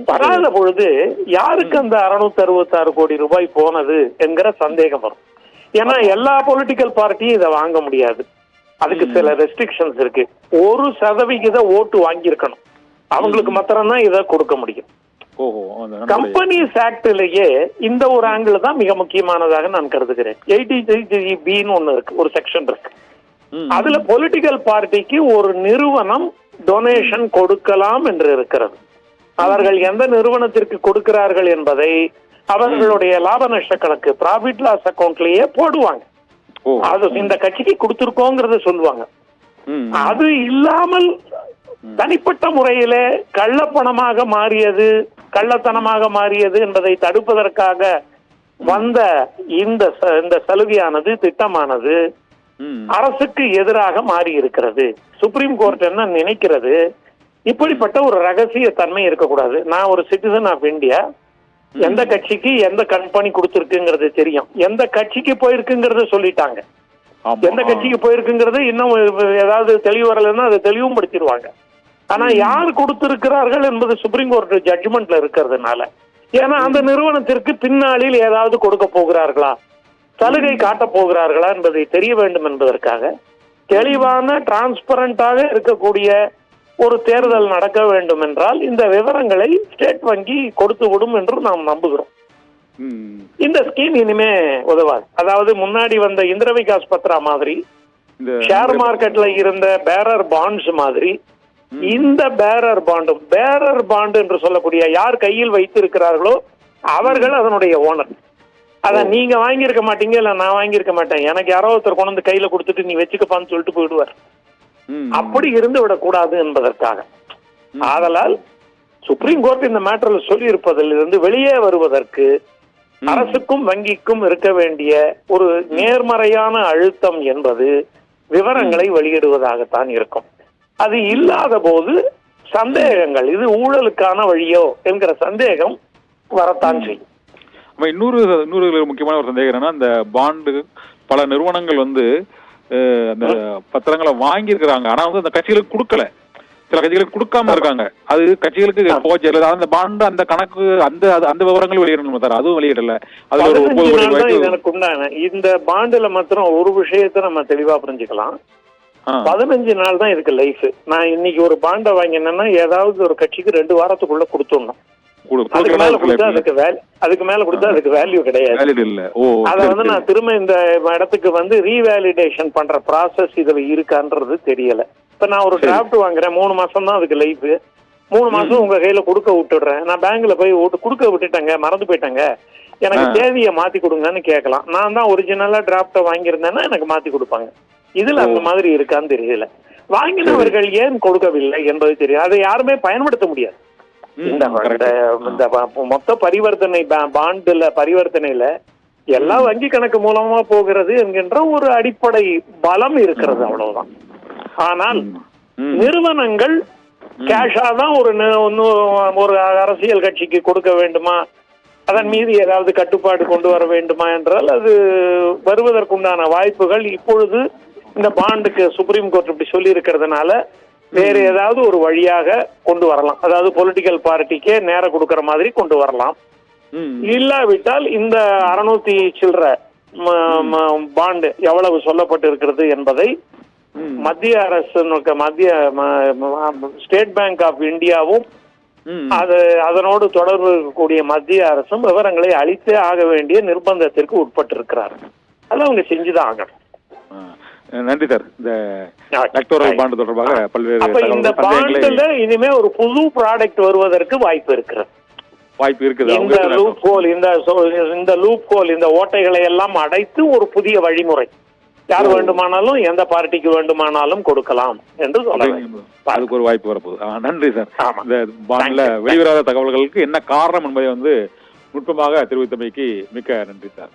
வராத பொழுது யாருக்கு அந்த 666 கோடி ரூபாய் போனது என்கிற சந்தேகம் வரும். ஏன்னா எல்லா பொலிட்டிக்கல் பார்ட்டியும் இதை வாங்க முடியாது. அதுக்கு சில ரெஸ்ட்ரிக்ஷன்ஸ் இருக்கு. 1% ஓட்டு வாங்கியிருக்கணும், அவங்களுக்கு மாத்திரம்தான் இதை கொடுக்க முடியும். கம்பெனிஸ் ஆக்ட்லயே இந்த ஒரு ஆங்கிள் தான் மிக முக்கியமானதாக நான் கருதுகிறேன். 83(b)ன்னு ஒண்ணு இருக்கு, ஒரு செக்ஷன் இருக்கு. அதுல பொலிட்டிக்கல் பார்ட்டிக்கு ஒரு நிறுவனம் டொனேஷன் கொடுக்கலாம் என்று இருக்கிறது. அவர்கள் எந்த நிறுவனத்திற்கு கொடுக்கிறார்கள் என்பதை அவர்களுடைய லாப நஷ்ட கணக்கு, ப்ராஃபிட் லாஸ் அக்கௌண்ட்லயே போடுவாங்க. அது இந்த கட்சிக்கு கொடுத்திருக்கோங்கிறத சொல்லுவாங்க. அது இல்லாமல் தனிப்பட்ட முறையில கள்ளப்பணமாக மாறியது, கள்ளத்தனமாக மாறியது என்பதை தடுப்பதற்காக வந்த இந்த சலுகையானது, திட்டமானது அரசுக்கு எதிராக மாறி இருக்கிறது. சுப்ரீம் கோர்ட் என்ன நினைக்கிறது, இப்படிப்பட்ட ஒரு ரகசிய தன்மை இருக்கக்கூடாது. நான் ஒரு சிட்டிசன் ஆஃப் இந்தியா, எந்த கட்சிக்கு எந்த கம்பெனி கொடுத்திருக்குங்கிறது தெரியும், எந்த கட்சிக்கு போயிருக்குங்கிறத சொல்லிட்டாங்க. எந்த கட்சிக்கு போயிருக்குங்கிறது இன்னும் ஏதாவது தெளிவு வரலன்னா அதை தெளிவும் படுத்திடுவாங்க. ஆனா யார் கொடுத்திருக்கிறார்கள் என்பது சுப்ரீம் கோர்ட் ஜட்ஜ்மெண்ட்ல இருக்கிறதுனால, ஏன்னா அந்த நிறுவனத்திற்கு பின்னாளில் ஏதாவது கொடுக்க போகிறார்களா, சலுகை காட்ட போகிறார்களா என்பதை தெரிய வேண்டும் என்பதற்காக தெளிவான டிரான்ஸ்பரண்டாக இருக்கக்கூடிய ஒரு தேர்தல் நடக்க வேண்டும் என்றால் இந்த விவரங்களை ஸ்டேட் வங்கி கொடுத்து விடும் என்று நாம் நம்புகிறோம். இந்த ஸ்கீம் இனிமே உதவாது. அதாவது முன்னாடி வந்த இந்திர விகாஸ் பத்ரா மாதிரி, ஷேர் மார்க்கெட்ல இருந்த பேரர் பாண்ட்ஸ் மாதிரி, இந்த பேரர் பாண்ட் என்று சொல்லக்கூடிய யார் கையில் வைத்திருக்கிறார்களோ அவர்கள் அதனுடைய ஓனர். அத நீங்க வாங்கியிருக்க மாட்டீங்க, இல்ல நான் வாங்கியிருக்க மாட்டேன், எனக்கு யாரோ ஒருத்தர் கொண்டு வந்து கையில கொடுத்துட்டு நீ வச்சுக்கப்பான்னு சொல்லிட்டு போயிடுவார். அப்படி இருந்து விடக்கூடாது என்பதற்காக. ஆதலால் சுப்ரீம் கோர்ட் இந்த மேட்டர்ல சொல்லி இருப்பதில் இருந்து வெளியே வருவதற்கு அரசுக்கும் வங்கிக்கும் இருக்க வேண்டிய ஒரு நேர்மறையான அழுத்தம் என்பது விவரங்களை வெளியிடுவதாகத்தான் இருக்கும். அது இல்லாத போது சந்தேகங்கள், இது ஊழலுக்கான வழியோ என்கிற சந்தேகம் வரத்தான் செய்யும். இன்னொரு முக்கியமான ஒரு சந்தேகம் என்னன்னா, இந்த பாண்டு பல நிறுவனங்கள் அந்த பத்திரங்களை வாங்கி இருக்கிறாங்க, ஆனா அந்த கட்சிகளுக்கு கொடுக்கல, சில கட்சிகளுக்கு கொடுக்காம இருக்காங்க. அது கட்சிகளுக்கு போச்சு. அந்த பாண்டு, அந்த கணக்கு, அந்த விவரங்கள் வெளியிடணும் சார், அதுவும் வெளியிடல. அதுல ஒரு 9 கோடி ரூபாய்க்கு எனக்கு உண்டான இந்த பாண்டுல மாத்திரம் ஒரு விஷயத்தை நம்ம தெளிவா புரிஞ்சுக்கலாம். 15 நாள் தான் இதுக்கு லைஃப். நான் இன்னைக்கு ஒரு பாண்டை வாங்கினேன்னா ஏதாவது ஒரு கட்சிக்கு 2 வாரத்துக்குள்ள கொடுத்துடணும். அதுக்கு மேல கொடுத்தா அதுக்கு வேல்யூ கிடையாது. அத நான் திரும்ப இந்த இடத்துக்கு ரீவேலிடேஷன் பண்ற ப்ராசஸ் இதுல இருக்கான்றது தெரியல. இப்ப நான் ஒரு டிராஃப்ட் வாங்குறேன், 3 மாசம் தான் அதுக்கு லைஃப். 3 மாசம் உங்க கையில கொடுக்க விட்டுடுறேன். நான் பேங்க்ல போய் கொடுக்க விட்டுட்டேங்க, மறந்து போயிட்டேங்க, எனக்கு தேதியை மாத்தி கொடுங்கன்னு கேட்கலாம். நான் தான் ஒரிஜினலா டிராஃப்ட வாங்கியிருந்தேன்னா எனக்கு மாத்தி கொடுப்பாங்க. இதுல அந்த மாதிரி இருக்கான்னு தெரியல. வாங்கினவர்கள் ஏன் கொடுக்கவில்லை என்பது தெரியும். அதை யாருமே பயன்படுத்த முடியாது. இந்த மொத்த பரிவர்த்தனை, பாண்டுல பரிவர்த்தனையில எல்லா வங்கி கணக்கு மூலமா போகிறது என்கின்ற ஒரு அடிப்படை பலம் இருக்கிறது, அவ்வளவுதான். ஆனால் நிறுவனங்கள் கேஷா தான் ஒரு அரசியல் கட்சிக்கு கொடுக்க வேண்டுமா, அதன் மீது ஏதாவது கட்டுப்பாடு கொண்டு வர வேண்டுமா என்றால் அது வருவதற்குண்டான வாய்ப்புகள் இப்பொழுது இந்த பாண்டுக்கு சுப்ரீம் கோர்ட் இப்படி சொல்லி இருக்கிறதுனால வேற ஏதாவது ஒரு வழியாக கொண்டு வரலாம். அதாவது பொலிட்டிக்கல் பார்ட்டிக்கே நேரம் கொடுக்கற மாதிரி கொண்டு வரலாம். இல்லாவிட்டால் இந்த 600 சில்லற பாண்டு எவ்வளவு சொல்லப்பட்டு இருக்கிறது என்பதை மத்திய அரசு, ஸ்டேட் பேங்க் ஆஃப் இந்தியாவும் அதனோடு தொடர்பு இருக்கக்கூடிய மத்திய அரசும் விவரங்களை அளித்தே ஆக வேண்டிய நிர்பந்தத்திற்கு உட்பட்டு இருக்கிறார்கள். அதை அவங்க செஞ்சுதான் ஆகணும். நன்றி சார். இந்த எலக்டோரல் பாண்ட் தொடர்பாக பல்வேறு இந்த பாண்டுல இனிமே ஒரு புது ப்ராடக்ட் வருவதற்கு வாய்ப்பு இருக்குது. இந்த லூப் ஹோல், இந்த ஓட்டைகளை எல்லாம் அடைத்து ஒரு புதிய வழிமுறை யார் வேண்டுமானாலும் எந்த பார்ட்டிக்கு வேண்டுமானாலும் கொடுக்கலாம் என்று சொல்றேன். அதுக்கு ஒரு வாய்ப்பு வரப்போகுது. நன்றி சார். இந்த பாண்ட்ல வெளிவராத தகவல்களுக்கு என்ன காரணம் என்பதை நுட்பமாக தெரிவித்தமைக்கு மிக்க நன்றி சார்.